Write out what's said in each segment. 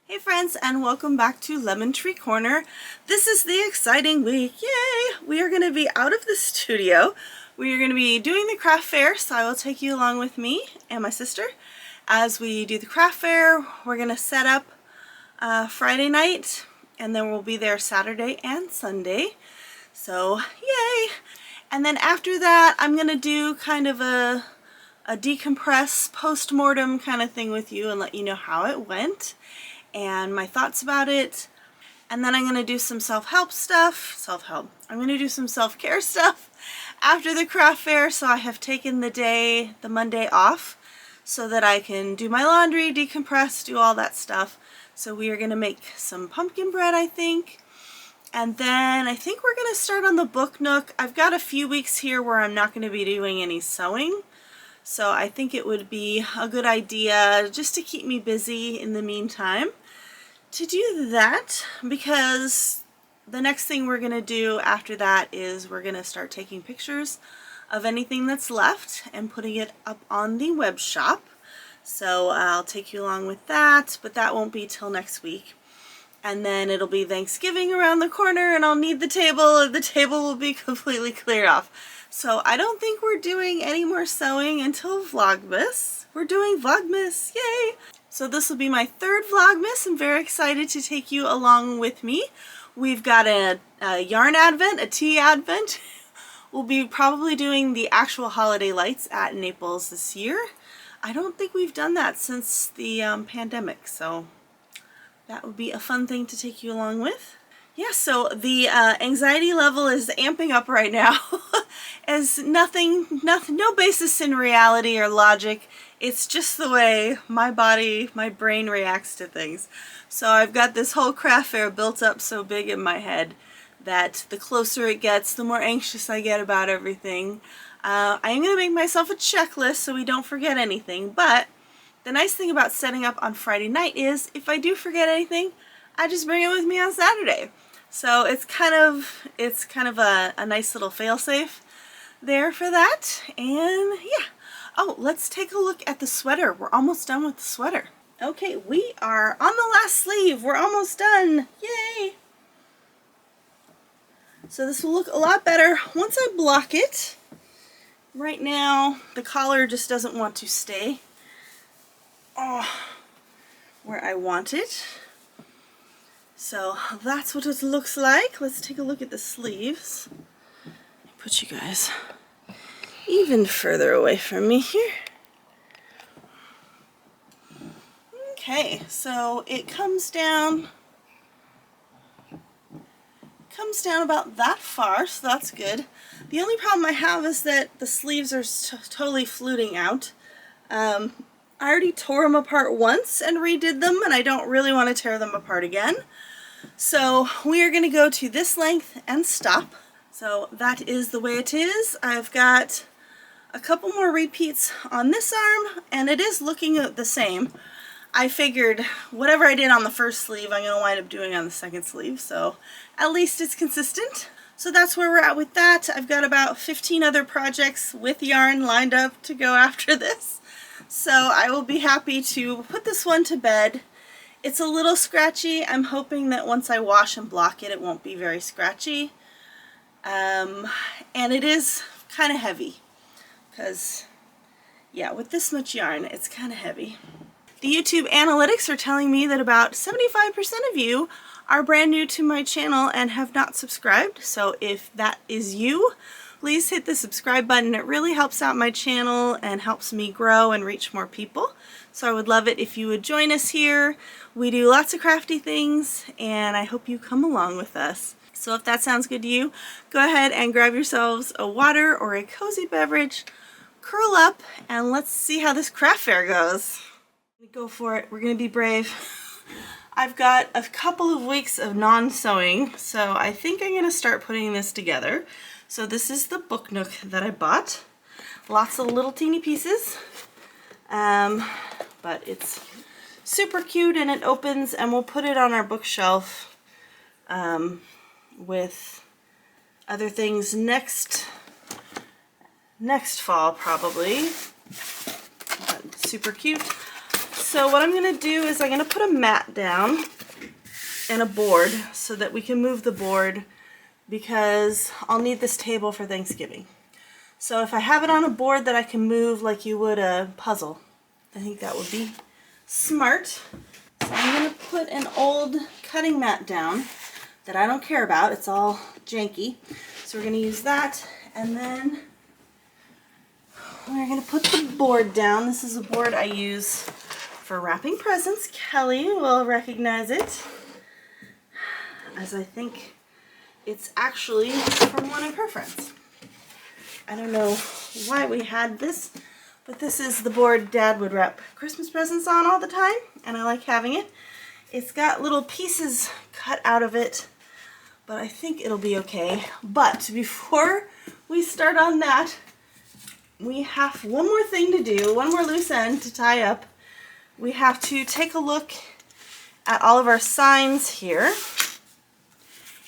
Hey friends, and welcome back to Lemon Tree Corner. This is the exciting week. Yay! We are going to be out of the studio. We are going to be doing the craft fair, so I will take you along with me and my sister. As we do the craft fair, we're going to set up Friday night, and then we'll be there Saturday and Sunday. So, yay! And then after that, I'm going to do kind of a decompress, post-mortem kind of thing with you and let you know how it went and my thoughts about it. And then I'm going to do some self-help stuff. I'm going to do some self-care stuff after the craft fair, so I have taken the Monday off so that I can do my laundry, decompress, do all that stuff. So we are going to make some pumpkin bread, I think. And then I think we're going to start on the book Nook. I've got a few weeks here where I'm not going to be doing any sewing. So I think it would be a good idea just to keep me busy in the meantime to do that, because the next thing we're going to do after that is we're going to start taking pictures of anything that's left and putting it up on the web shop. So I'll take you along with that, but that won't be till next week. And then it'll be Thanksgiving around the corner and I'll need the table, and the table will be completely cleared off. So I don't think we're doing any more sewing until Vlogmas. We're doing Vlogmas, yay! So this will be my third Vlogmas. I'm very excited to take you along with me. We've got a yarn advent, a tea advent. We'll be probably doing the actual holiday lights at Naples this year. I don't think we've done that since the pandemic, so that would be a fun thing to take you along with. Yeah, so the anxiety level is amping up right now. As nothing, no basis in reality or logic. It's just the way my body, my brain reacts to things. So I've got this whole craft fair built up so big in my head that the closer it gets, the more anxious I get about everything. I am going to make myself a checklist so we don't forget anything, but the nice thing about setting up on Friday night is if I do forget anything, I just bring it with me on Saturday. So it's kind of a nice little fail-safe there for that. And yeah. Oh, let's take a look at the sweater. We're almost done with the sweater. Okay, we are on the last sleeve. We're almost done. Yay! So this will look a lot better once I block it. Right now, the collar just doesn't want to stay where I want it. So that's what it looks like. Let's take a look at the sleeves. Put you guys even further away from me here. Okay, so it comes down about that far, so that's good. The only problem I have is that the sleeves are totally fluting out. I already tore them apart once and redid them, and I don't really want to tear them apart again. So we are going to go to this length and stop. So that is the way it is. I've got a couple more repeats on this arm, and it is looking the same. I figured whatever I did on the first sleeve, I'm going to wind up doing on the second sleeve, so at least it's consistent. So that's where we're at with that. I've got about 15 other projects with yarn lined up to go after this. So I will be happy to put this one to bed. It's a little scratchy. I'm hoping that once I wash and block it, it won't be very scratchy. And it is kind of heavy because, yeah, with this much yarn, it's kind of heavy. The YouTube analytics are telling me that about 75% of you are brand new to my channel and have not subscribed. So if that is you, please hit the subscribe button. It really helps out my channel and helps me grow and reach more people. So I would love it if you would join us here. We do lots of crafty things, and I hope you come along with us. So if that sounds good to you, go ahead and grab yourselves a water or a cozy beverage, curl up, and let's see how this craft fair goes. Go for it. We're going to be brave. I've got a couple of weeks of non-sewing, so I think I'm going to start putting this together. So this is the book Nook that I bought. Lots of little teeny pieces, but it's super cute and it opens, and we'll put it on our bookshelf with other things next fall probably. But super cute. So what I'm going to do is I'm going to put a mat down and a board so that we can move the board, because I'll need this table for Thanksgiving. So if I have it on a board that I can move like you would a puzzle, I think that would be smart. So I'm going to put an old cutting mat down that I don't care about. It's all janky. So we're going to use that, and then we're going to put the board down. This is a board I use for wrapping presents. Kelly will recognize it, as I think it's actually from one of her friends. I don't know why we had this, but this is the board Dad would wrap Christmas presents on all the time, and I like having it. It's got little pieces cut out of it, but I think it'll be okay. But before we start on that, we have one more thing to do, one more loose end to tie up. We have to take a look at all of our signs here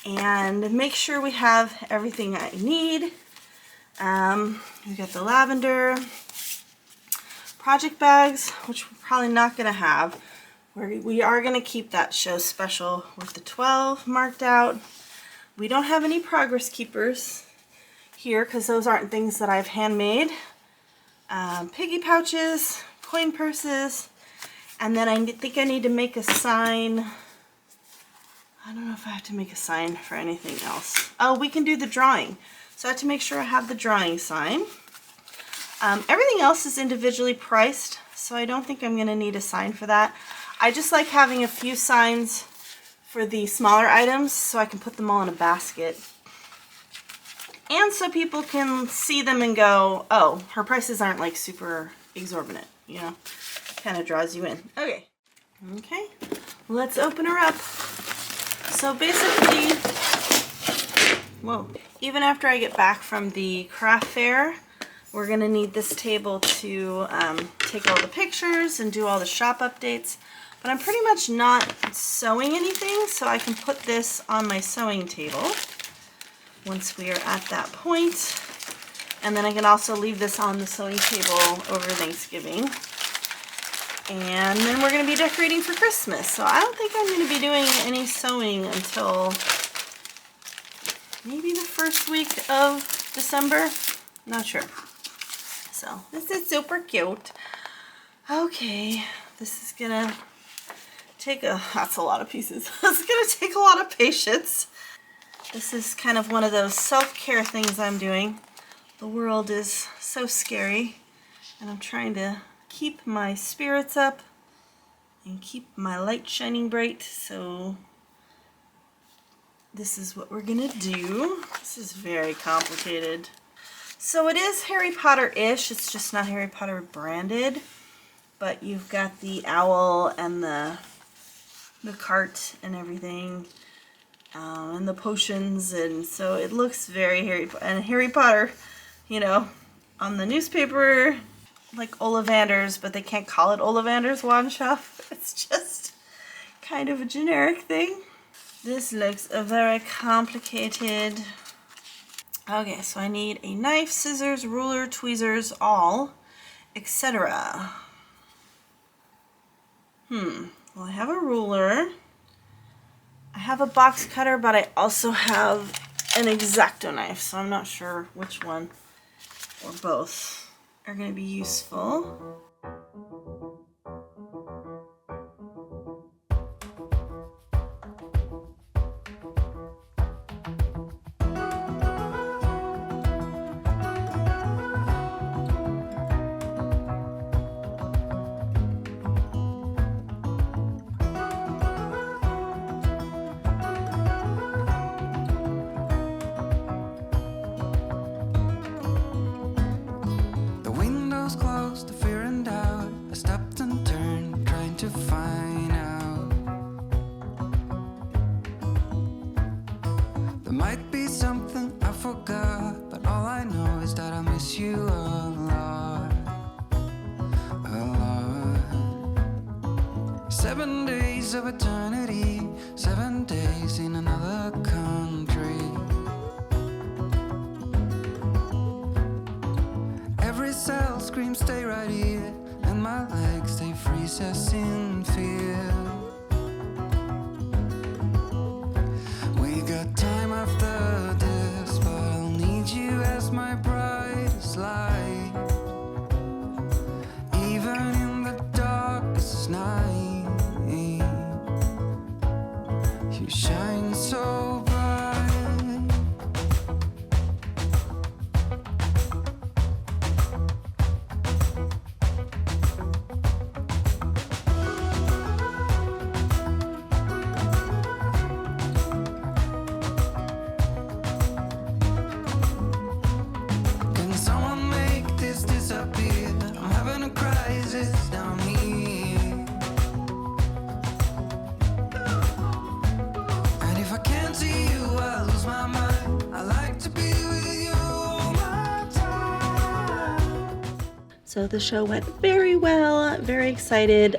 and make sure we have everything I need. We got the lavender project bags, which we're probably not going to have. We are going to keep that show special with the 12 marked out. We don't have any progress keepers here because those aren't things that I've handmade. Piggy pouches, coin purses, and then I think I need to make a sign. I don't know if I have to make a sign for anything else. Oh, we can do the drawing. So I have to make sure I have the drawing sign. Everything else is individually priced, so I don't think I'm going to need a sign for that. I just like having a few signs for the smaller items so I can put them all in a basket. And so people can see them and go, oh, her prices aren't like super exorbitant, you know, kind of draws you in. Okay, let's open her up. So basically, whoa, even after I get back from the craft fair, we're going to need this table to take all the pictures and do all the shop updates. But I'm pretty much not sewing anything, so I can put this on my sewing table once we are at that point. And then I can also leave this on the sewing table over Thanksgiving. And then we're going to be decorating for Christmas. So I don't think I'm going to be doing any sewing until maybe the first week of December. Not sure. So this is super cute. Okay, this is going to take that's a lot of pieces. It's going to take a lot of patience. This is kind of one of those self-care things I'm doing. The world is so scary, and I'm trying to keep my spirits up and keep my light shining bright. So this is what we're gonna do. This is very complicated. So it is Harry Potter-ish. It's just not Harry Potter branded, but you've got the owl and the cart and everything. And the potions, and so it looks very Harry Potter, you know, on the newspaper, like Ollivander's, but they can't call it Ollivander's wand shop. It's just kind of a generic thing. This looks very complicated. Okay, so I need a knife, scissors, ruler, tweezers, all, etc. Well, I have a ruler. I have a box cutter, but I also have an X-Acto knife, so I'm not sure which one or both are going to be useful. Of eternity, 7 days in another country. Every cell screams, stay right here, and between my legs, they freeze us in fear. We got time after this, but I'll need you as my brightest light. Even in the darkest night, you shine so bright. Can someone make this disappear? I'm having a crisis down here. And if I can't see you, I lose my mind. I like to be with you all my time. So the show went very well, very excited.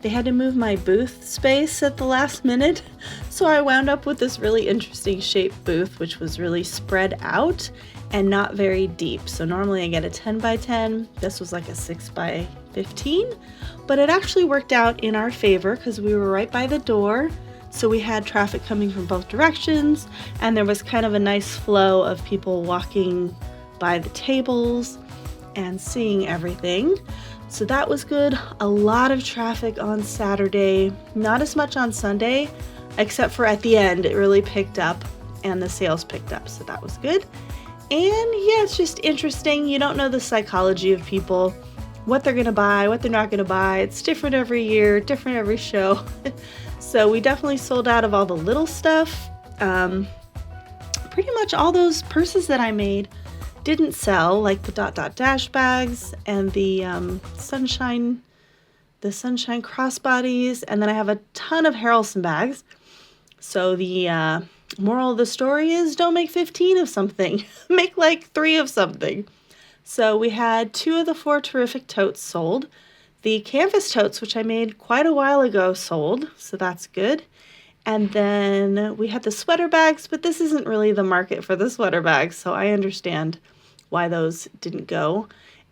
They had to move my booth space at the last minute, so I wound up with this really interesting shaped booth, which was really spread out and not very deep. So normally I get a 10 by 10. This was like a 6 by 15, but it actually worked out in our favor because we were right by the door. So we had traffic coming from both directions, and there was kind of a nice flow of people walking by the tables and seeing everything. So that was good. A lot of traffic on Saturday, not as much on Sunday, except for at the end, it really picked up and the sales picked up. So that was good. And yeah, it's just interesting. You don't know the psychology of people, what they're gonna buy, what they're not gonna buy. It's different every year, different every show. So we definitely sold out of all the little stuff. Pretty much all those purses that I made didn't sell, like the dot dot dash bags and the sunshine crossbodies, and then I have a ton of Harrelson bags. So the moral of the story is don't make 15 of something, make like 3 of something. So we had 2 of the 4 terrific totes sold. The canvas totes, which I made quite a while ago, sold, so that's good. And then we had the sweater bags, but this isn't really the market for the sweater bags, so I understand why those didn't go.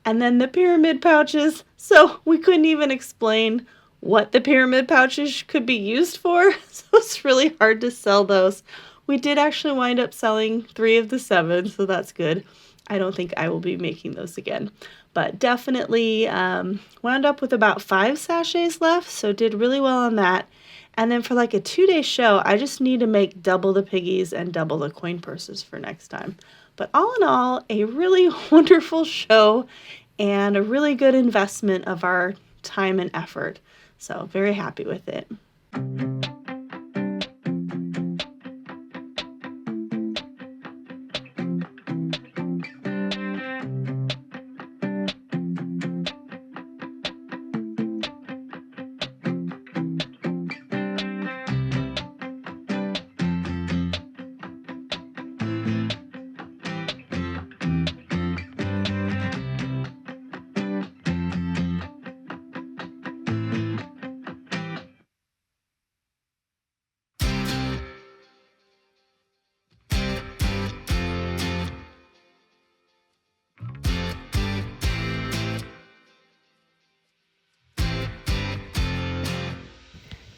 And then the pyramid pouches, so we couldn't even explain what the pyramid pouches could be used for, so it's really hard to sell those. We did actually wind up selling 3 of the 7, so that's good. I don't think I will be making those again, but definitely wound up with about 5 sachets left, so did really well on that. And then for like a 2-day show, I just need to make double the piggies and double the coin purses for next time. But all in all, a really wonderful show and a really good investment of our time and effort. So very happy with it.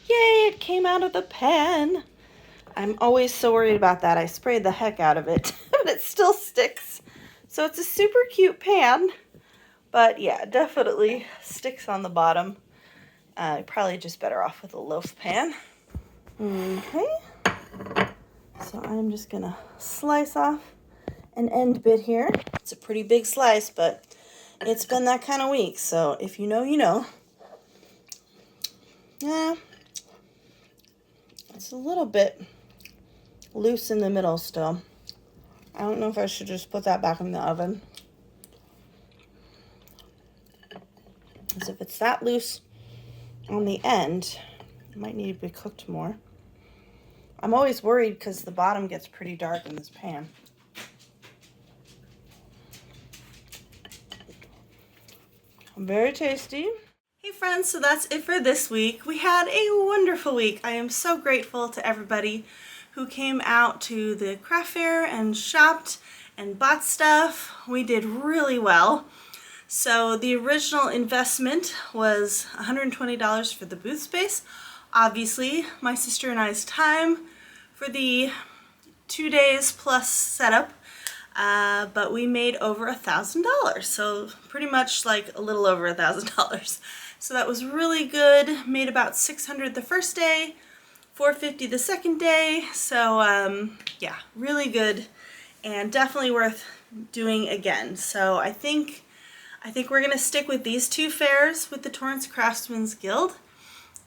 Yay, it came out of the pan. I'm always so worried about that. I sprayed the heck out of it, but it still sticks. So it's a super cute pan, but yeah, definitely sticks on the bottom. Probably just better off with a loaf pan. Okay, so I'm just gonna slice off an end bit here. It's a pretty big slice, but it's been that kind of week, so if you know, you know. Yeah, it's a little bit loose in the middle still. I don't know if I should just put that back in the oven. Because if it's that loose on the end, it might need to be cooked more. I'm always worried because the bottom gets pretty dark in this pan. Very tasty. Hey friends, so that's it for this week. We had a wonderful week. I am so grateful to everybody who came out to the craft fair and shopped and bought stuff. We did really well. So the original investment was $120 for the booth space. Obviously, my sister and I's time for the 2 days plus setup, but we made over $1,000. So pretty much like a little over $1,000. So that was really good. Made about 600 the first day, 450 the second day. So yeah, really good and definitely worth doing again. So I think we're gonna stick with these two fairs with the Torrance Craftsmen's Guild,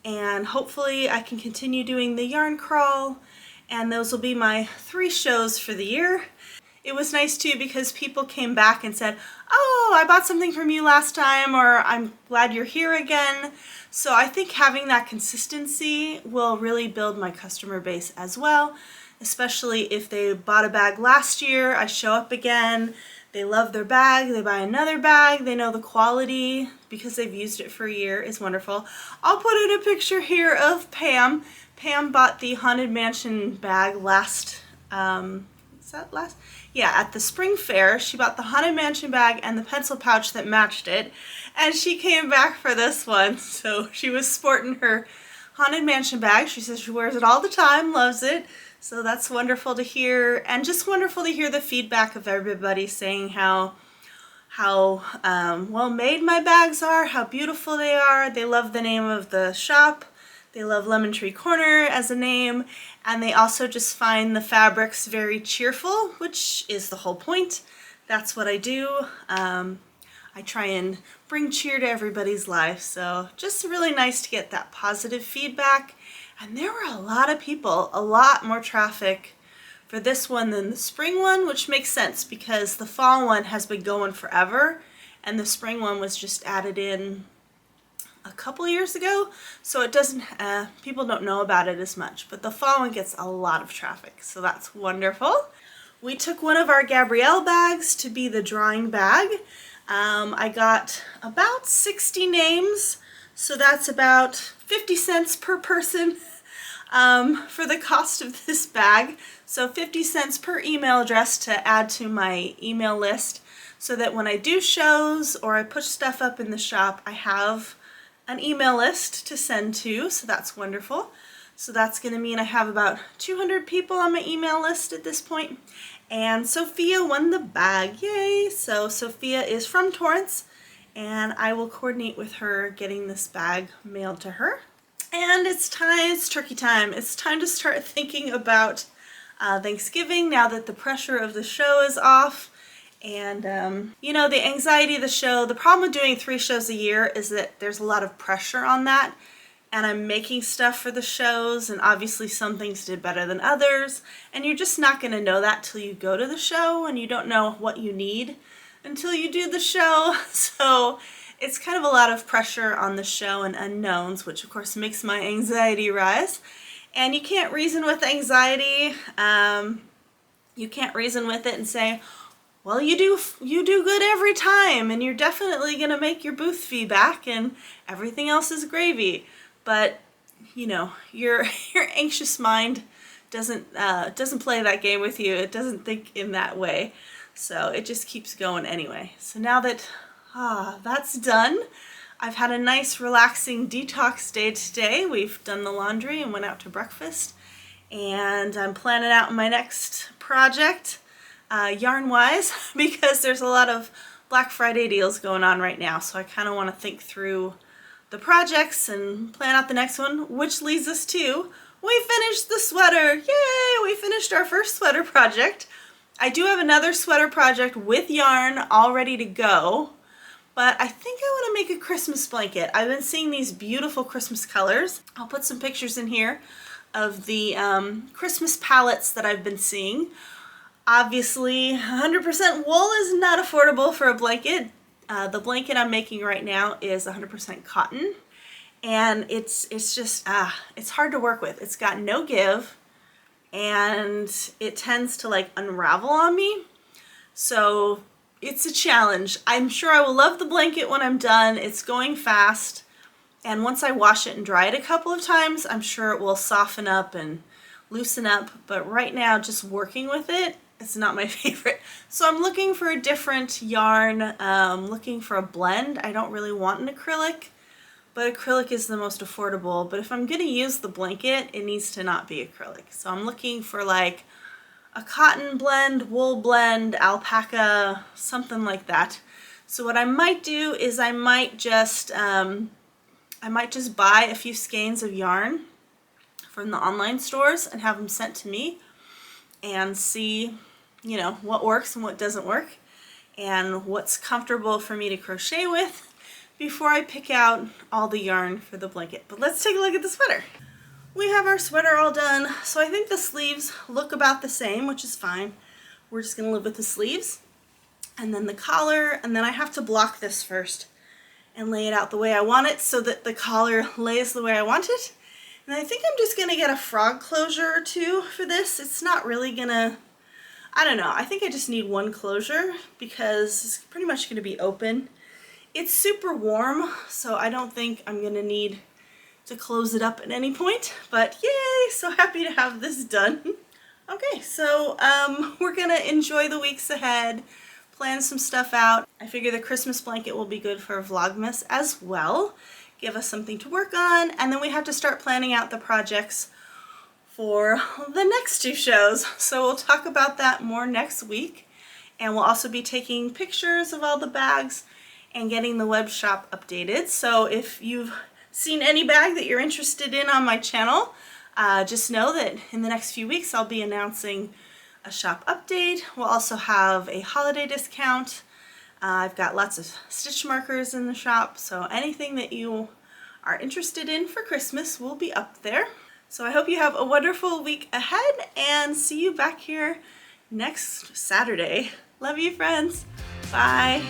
and hopefully I can continue doing the yarn crawl, and those will be my 3 shows for the year. It was nice too because people came back and said, oh, I bought something from you last time, or I'm glad you're here again. So I think having that consistency will really build my customer base as well, especially if they bought a bag last year, I show up again, they love their bag, they buy another bag, they know the quality because they've used it for a year is wonderful. I'll put in a picture here of Pam. Pam bought the Haunted Mansion bag last, is that last? Yeah, at the spring fair. She bought the Haunted Mansion bag and the pencil pouch that matched it, and she came back for this one. So she was sporting her Haunted Mansion bag. She says she wears it all the time, loves it. So that's wonderful to hear, and just wonderful to hear the feedback of everybody saying how well made my bags are, how beautiful they are. They love the name of the shop. They love Lemon Tree Corner as a name, and they also just find the fabrics very cheerful, which is the whole point. That's what I do. I try and bring cheer to everybody's life, so just really nice to get that positive feedback. And there were a lot of people, a lot more traffic for this one than the spring one, which makes sense because the fall one has been going forever and the spring one was just added in a couple years ago, so it doesn't, people don't know about it as much, but the fall one gets a lot of traffic, so that's wonderful. We took one of our Gabrielle bags to be the drawing bag. I got about 60 names, so that's about 50 cents per person for the cost of this bag. So 50 cents per email address to add to my email list so that when I do shows or I push stuff up in the shop, I have an email list to send to, so that's wonderful. So that's going to mean I have about 200 people on my email list at this point. And Sophia won the bag, yay! So Sophia is from Torrance, and I will coordinate with her getting this bag mailed to her. And it's turkey time. It's time to start thinking about Thanksgiving now that the pressure of the show is off. And, you know, the anxiety of the show, the problem with doing 3 shows a year is that there's a lot of pressure on that. And I'm making stuff for the shows, and obviously some things did better than others. And you're just not going to know that till you go to the show, and you don't know what you need until you do the show. So it's kind of a lot of pressure on the show and unknowns, which of course makes my anxiety rise. And you can't reason with anxiety. You can't reason with it and say, well, you do good every time, and you're definitely going to make your booth fee back, and everything else is gravy. But you know, your anxious mind doesn't play that game with you. It doesn't think in that way, so it just keeps going anyway. So now that that's done, I've had a nice relaxing detox day today. We've done the laundry and went out to breakfast, and I'm planning out my next project yarn-wise because there's a lot of Black Friday deals going on right now, so I kind of want to think through the projects and plan out the next one, which leads us to, we finished the sweater! Yay! We finished our first sweater project. I do have another sweater project with yarn all ready to go, but I think I want to make a Christmas blanket. I've been seeing these beautiful Christmas colors. I'll put some pictures in here of the Christmas palettes that I've been seeing. Obviously, 100% wool is not affordable for a blanket. The blanket I'm making right now is 100% cotton, and it's just, it's hard to work with. It's got no give, and it tends to like unravel on me, so it's a challenge. I'm sure I will love the blanket when I'm done. It's going fast, and once I wash it and dry it a couple of times, I'm sure it will soften up and loosen up, but right now just working with it It's not my favorite. So I'm looking for a different yarn, looking for a blend. I don't really want an acrylic, but acrylic is the most affordable. But if I'm gonna use the blanket, it needs to not be acrylic. So I'm looking for like a cotton blend, wool blend, alpaca, something like that. So what I might do is I might just buy a few skeins of yarn from the online stores and have them sent to me and see, you know, what works and what doesn't work and what's comfortable for me to crochet with before I pick out all the yarn for the blanket. But let's take a look at the sweater. We have our sweater all done, so I think the sleeves look about the same, which is fine. We're just gonna live with the sleeves. And then the collar, and then I have to block this first and lay it out the way I want it so that the collar lays the way I want it. And I think I'm just gonna get a frog closure or two for this. It's not really gonna, I don't know, I think I just need one closure because it's pretty much gonna be open. It's super warm, so I don't think I'm gonna need to close it up at any point, but yay, so happy to have this done. Okay, so we're gonna enjoy the weeks ahead, plan some stuff out. I figure the Christmas blanket will be good for Vlogmas as well. Give us something to work on, and then we have to start planning out the projects for the next 2 shows. So we'll talk about that more next week, and we'll also be taking pictures of all the bags and getting the web shop updated. So if you've seen any bag that you're interested in on my channel, just know that in the next few weeks I'll be announcing a shop update. We'll also have a holiday discount. I've got lots of stitch markers in the shop, so anything that you are interested in for Christmas will be up there. So I hope you have a wonderful week ahead and see you back here next Saturday. Love you, friends. Bye.